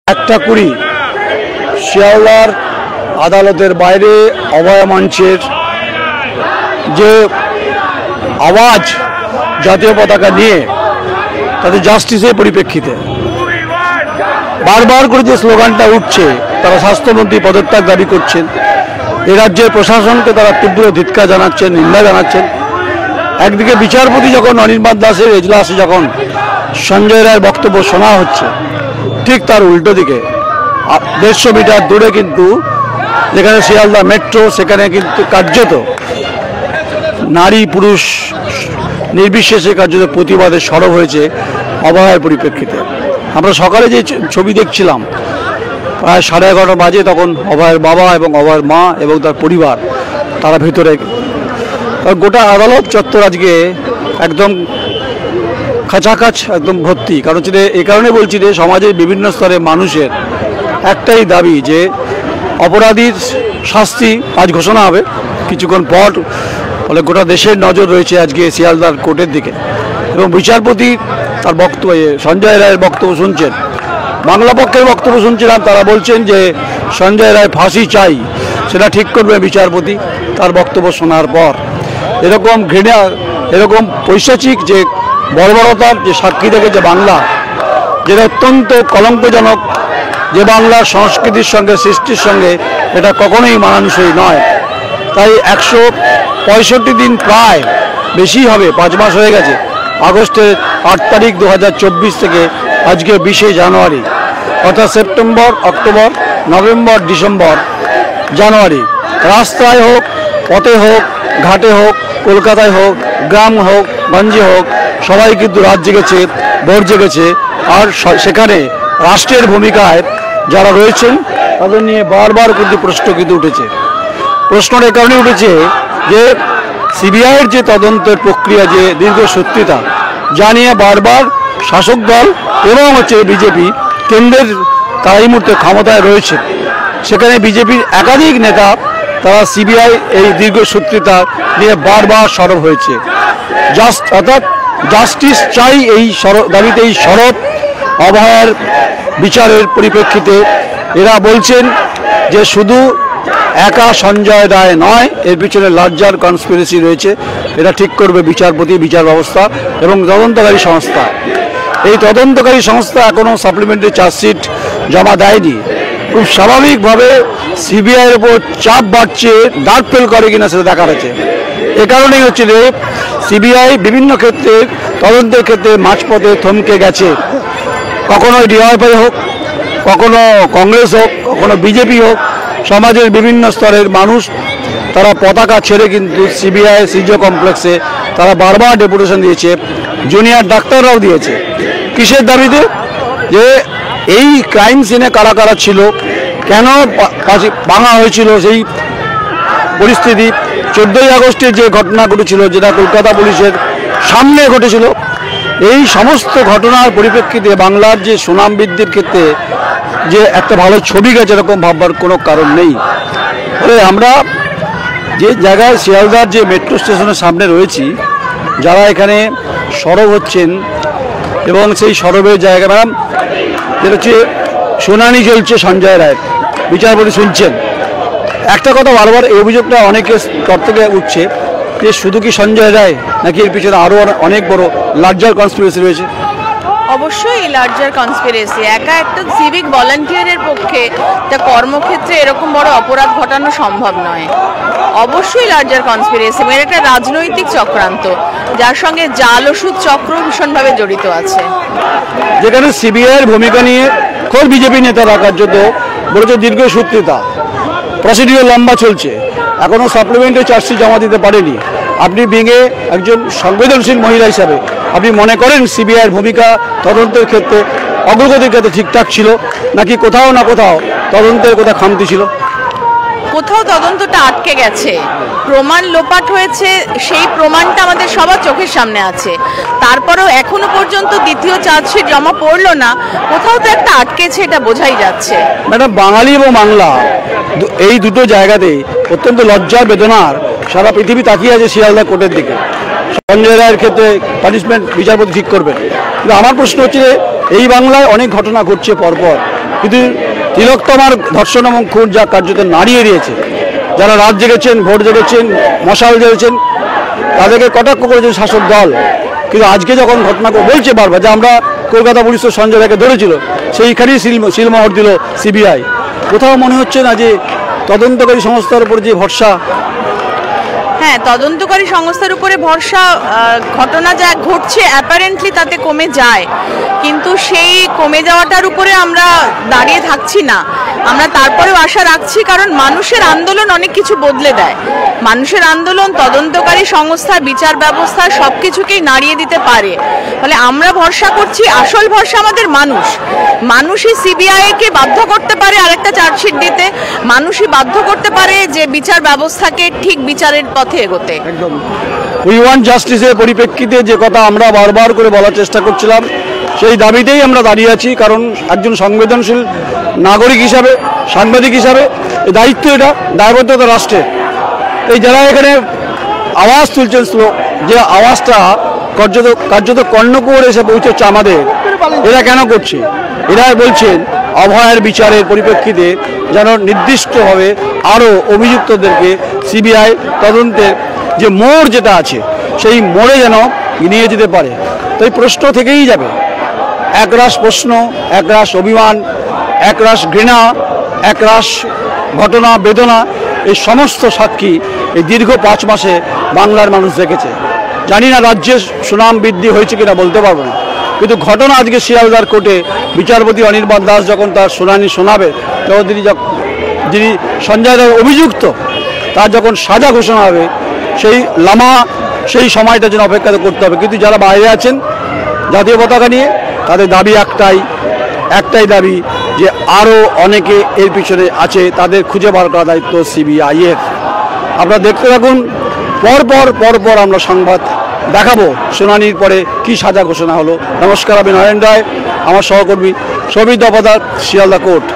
একটা 20 শিয়ালদার আদালতের বাইরে অভয় মঞ্চের যে আওয়াজ জাতীয় পতাকা নিয়ে তাদের জাস্টিসের পরিপ্রেক্ষিতে বারবার করে যে স্লোগানটা উঠছে, তারা স্বাস্থ্যমন্ত্রী পদত্যাগ দাবি করছেন, এ রাজ্যের প্রশাসনকে তারা তীব্র ধিক্কার জানাচ্ছেন, নিন্দা জানাচ্ছেন। একদিকে বিচারপতি যখন অনির্বাণ দাসের এজলাসে যখন সঞ্জয় রায়ের বক্তব্য শোনা হচ্ছে, ঠিক তার উল্টো দিকে 150 মিটার দূরে কিন্তু যেখানে শিয়ালদা মেট্রো, সেখানে কিন্তু কার্যত নারী পুরুষ নির্বিশেষে কার্যত প্রতিবাদে সরব হয়েছে অভয়ের পরিপ্রেক্ষিতে। আমরা সকালে যে ছবি দেখছিলাম প্রায় 11:30 বাজে, তখন অভয়ের বাবা এবং অভয়ের মা এবং তার পরিবার তারা ভিতরে, গোটা আদালত চত্বর আজকে একদম খাঁচাখাচ একদম ভর্তি। কারণ হচ্ছে এই কারণে বলছি যে সমাজের বিভিন্ন স্তরের মানুষের একটাই দাবি যে অপরাধীর শাস্তি আজ ঘোষণা হবে কিছুক্ষণ পর, ফলে গোটা দেশের নজর রয়েছে আজকে শিয়ালদার কোর্টের দিকে। এবং বিচারপতি তার বক্তব্য, সঞ্জয় রায়ের বক্তব্য শুনছেন, বাংলা পক্ষের বক্তব্য শুনছিলাম, তারা বলছেন যে সঞ্জয় রায় ফাঁসি চাই, সেটা ঠিক করবে বিচারপতি তার বক্তব্য শোনার পর। এরকম ঘৃণা, এরকম পৈশাচিক যে বর্বরতার যে সাক্ষী দেখেছে বাংলা, যেটা অত্যন্ত কলঙ্কজনক, যে বাংলার সংস্কৃতির সঙ্গে সৃষ্টির সঙ্গে এটা কখনোই মানানসই নয়। তাই 165 দিন প্রায় বেশি হবে, 5 মাস হয়ে গেছে, আগস্টের 8 তারিখ 2024 থেকে আজকে 20 জানুয়ারি, অর্থাৎ সেপ্টেম্বর, অক্টোবর, নভেম্বর, ডিসেম্বর, জানুয়ারি, রাস্তায় হোক, পথে হোক, ঘাটে হোক, কলকাতায় হোক, গ্রাম হোক, গঞ্জে হোক, সবাই কিন্তু রাত জেগেছে, ভোর জেগেছে। আর সেখানে রাষ্ট্রের ভূমিকায় যারা রয়েছেন তাদের নিয়ে বারবার কিন্তু প্রশ্ন কিন্তু উঠেছে। প্রশ্নটা এ কারণে উঠেছে যে সিবিআইয়ের যে তদন্তের প্রক্রিয়া, যে দীর্ঘসূত্রিতা, যা নিয়ে বারবার শাসক দল এবং বিজেপি কেন্দ্রের তারা এই মুহূর্তে ক্ষমতায় রয়েছে, সেখানে বিজেপির একাধিক নেতা তারা সিবিআই এই দীর্ঘসূত্রিতা নিয়ে বারবার সরব হয়েছে। অর্থাৎ জাস্টিস চাই এই দাবিতে এই সরব অভয়ের বিচারের পরিপ্রেক্ষিতে এরা বলছেন যে শুধু একা সঞ্জয় রায় নয়, এর পিছনে লার্জার কনস্পিরেসি রয়েছে, এটা ঠিক করবে বিচারপতি, বিচার ব্যবস্থা এবং তদন্তকারী সংস্থা। এই তদন্তকারী সংস্থা এখনও সাপ্লিমেন্টারি চার্জশিট জমা দেয়নি। খুব স্বাভাবিকভাবে সিবিআইয়ের উপর চাপ বাড়ছে, ডার্ক ফেল করে কিনা সেটা দেখার আছে। এ কারণেই হচ্ছে যে সিবিআই বিভিন্ন ক্ষেত্রে তদন্তের ক্ষেত্রে মাঝপথে থমকে গেছে। কখনো ডিওয়াইফাই হোক, কখনো কংগ্রেস হোক, কখনো বিজেপি হোক, সমাজের বিভিন্ন স্তরের মানুষ তারা পতাকা ছেড়ে কিন্তু সিবিআই সিজো কমপ্লেক্সে তারা বারবার ডেপুটেশন দিয়েছে, জুনিয়র ডাক্তাররাও দিয়েছে। কিসের দাবিতে? যে এই ক্রাইম সিনে কারা কারা ছিল, কেন ভাঙা হয়েছিল সেই পরিস্থিতি, 14ই আগস্টের যে ঘটনা ঘটেছিল, যেটা কলকাতা পুলিশের সামনে ঘটেছিল, এই সমস্ত ঘটনার পরিপ্রেক্ষিতে বাংলার যে সুনাম বৃদ্ধির ক্ষেত্রে যে একটা ভালো ছবি গেছে এরকম ভাববার কোনো কারণ নেই। ফলে আমরা যে জায়গায় শিয়ালদার যে মেট্রো স্টেশনের সামনে রয়েছি, যারা এখানে সরব হচ্ছেন এবং সেই সরবের জায়গা, ম্যাডাম যেটা হচ্ছে শুনানি চলছে সঞ্জয় রায়, বিচারপতি শুনছেন। একটা কথা বারবার এই অভিযোগটা অনেকের তরফ থেকে উঠছে যে শুধু কি সঞ্জয় রায়, নাকি এর পিছনে আরও অনেক বড় লার্জার কনস্পিরেসি রয়েছে? অবশ্যই লার্জার কনস্পিরেসি। একা একটা সিভিক ভলান্টিয়ারের পক্ষে তা কর্মক্ষেত্রে এরকম বড় অপরাধ ঘটানো সম্ভব নয়। অবশ্যই লার্জার কনস্পিরেসি, এর একটা রাজনৈতিক চক্রান্ত যার সঙ্গে জাল ওষুধ চক্র ভীষণভাবে জড়িত আছে। যেখানে সিবিআইয়ের ভূমিকা নিয়ে খোদ বিজেপি নেতারা কার্যত বলেছে দীর্ঘসূত্রিতা, প্রসিডিওর লম্বা চলছে, এখনও সাপ্লিমেন্টারি চার্জশিট জমা দিতে পারেনি। আপনি ভেঙে একজন সংবেদনশীল মহিলা হিসাবে আপনি মনে করেন সিবিআইয়ের ভূমিকা তদন্তের ক্ষেত্রে অগ্রগতির ক্ষেত্রে ঠিকঠাক ছিল, নাকি কোথাও না কোথাও তদন্তের কোথাও খামতি ছিল? কোথাও তদন্তটা আটকে গেছে, প্রমাণ লোপাট হয়েছে, সেই প্রমাণটা আমাদের সবার চোখের সামনে আছে। তারপরেও এখনো পর্যন্ত দ্বিতীয় চার্জশিট জমা পড়লো না, কোথাও তো একটা আটকেছে, এটা বোঝাই যাচ্ছে। ম্যাডাম, বাঙালি এবং বাংলা এই দুটো জায়গাতে অত্যন্ত লজ্জার বেদনার সারা পৃথিবী তাকিয়ে আছে শিয়ালদা কোর্টের দিকে। সঞ্জয় রায়ের ক্ষেত্রে পানিশমেন্ট বিচারপতি ঠিক করবেন। কিন্তু আমার প্রশ্ন হচ্ছে এই বাংলায় অনেক ঘটনা ঘটছে পরপর, কিন্তু তিলোত্তমার ধর্ষণ এবং খুন যা কার্যত নাড়িয়ে দিয়েছে, যারা রাত জেগেছেন, ভোট জেগেছেন, মশাল জেগেছেন, তাদেরকে কটাক্ষ করেছে শাসক দল। কিন্তু আজকে যখন ঘটনা বলছে বারবার যে আমরা কলকাতা পুলিশ তো সঞ্জয় রায়কে ধরেছিল, সেইখানেই সিলমোহর দিল সিবিআই, কোথাও মনে হচ্ছে না যে তদন্তকারী সংস্থার উপর যে ভরসা? হ্যাঁ, তদন্তকারী সংস্থার উপরে ভরসা, ঘটনা যা ঘটছে অ্যাপারেন্টলি তাতে কমে যায়, কিন্তু সেই কমে যাওয়াটার উপরে আমরা দাঁড়িয়ে থাকছি না। আমরা তারপরেও আশা রাখছি, কারণ মানুষের আন্দোলন অনেক কিছু বদলে দেয়। মানুষের আন্দোলন তদন্তকারী সংস্থা, বিচার ব্যবস্থা সব কিছুকেই নাড়িয়ে দিতে পারে। ফলে আমরা ভরসা করছি, আসল ভরসা আমাদের মানুষই সিবিআইকে বাধ্য করতে পারে আরেকটা চার্জশিট দিতে, মানুষই বাধ্য করতে পারে যে বিচার ব্যবস্থাকে ঠিক বিচারের পথে এগোতে। একদম উই ওয়ান্ট জাস্টিসের পরিপ্রেক্ষিতে যে কথা আমরা বারবার করে বলার চেষ্টা করছিলাম, সেই দাবিতেই আমরা দাঁড়িয়ে আছি। কারণ একজন সংবেদনশীল নাগরিক হিসাবে, সাংবাদিক হিসাবে এই দায়িত্ব, এটা দায়বদ্ধতা রাষ্ট্রের। এই যারা এখানে আওয়াজ তুলছেন, যে আওয়াজটা কার্যত কর্ণকুহরে এসে পৌঁছচ্ছে আমাদের, এরা কেন করছে? এরা বলছেন অভয়ের বিচারের পরিপ্রেক্ষিতে যেন নির্দিষ্টভাবে আরও অভিযুক্তদেরকে সিবিআই তদন্তের যে মোড় যেটা আছে সেই মোড়ে যেন নিয়ে যেতে পারে। তো এই প্রশ্ন থেকেই যাবে, একরাশ প্রশ্ন, একরাশ অভিমান, একরাশ ঘৃণা, একরাশ ঘটনা বেদনা, এই সমস্ত সাক্ষী এই দীর্ঘ 5 মাসে বাংলার মানুষ দেখেছে। জানি না রাজ্যের সুনাম বৃদ্ধি হয়েছে কিনা বলতে পারবো না, কিন্তু ঘটনা আজকে শিয়ালদার কোর্টে বিচারপতি অনির্বাণ দাস যখন তার শুনানি শোনাবে, তখন যিনি সঞ্জয় রায় অভিযুক্ত, তার যখন সাজা ঘোষণা হবে, সেই সময়টার জন্য অপেক্ষা করতে হবে। কিন্তু যারা বাইরে আছেন জাতীয় পতাকা নিয়ে, তাদের দাবি একটাই দাবি যে আরও অনেকে এর পিছনে আছে, তাদের খুঁজে বার করা দায়িত্ব সিবিআইয়ের। আপনারা দেখতে থাকুন, পরপর আমরা সংবাদ দেখাবো শুনানির পরে কি সাজা ঘোষণা হলো। নমস্কার, আমি নরেন রায়, আমার সহকর্মী সৌমিত দফাদার, শিয়ালদা কোর্ট।